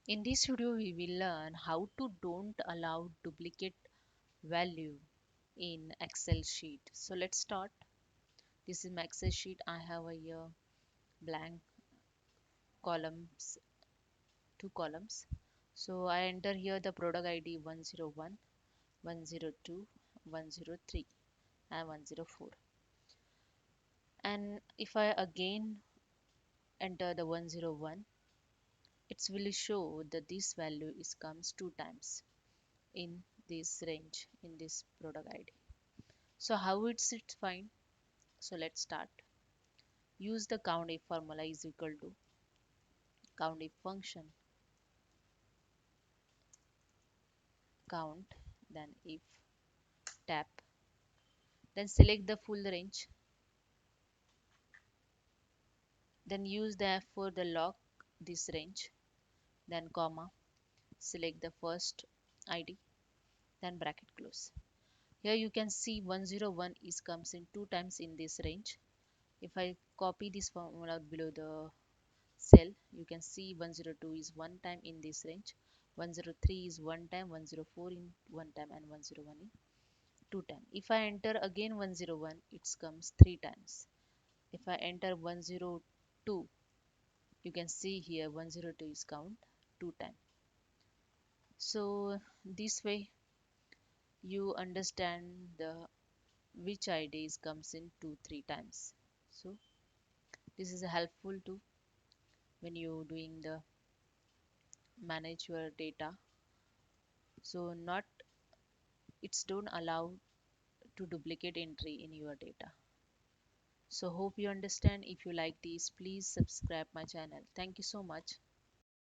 In this video, we will learn how to don't allow duplicate value in Excel sheet. So let's start. This is my Excel sheet. I have a here blank columns, two columns. So I enter here the product ID 101, 102, 103 and 104. And if I again enter the 101, it will show that this value is comes two times in this range in this product ID. So how it's it find? So let's start. Use the count if formula is equal to count if function count, then if tab, then select the full range, then use the F for the lock this range, then comma, select the first ID, then bracket close. Here you can see 101 is comes in two times in this range. If I copy this formula below the cell, you can see 102 is one time in this range, 103 is one time, 104 in one time and 101 in two times. If I enter again 101, it comes three times. If I enter 102, you can see here 102 is count two times. So this way you understand the which IDs comes in two three times. So this is helpful too when you doing the manage your data. So not it's don't allow to duplicate entry in your data. So hope you understand. If you like this, please subscribe my channel. Thank you so much.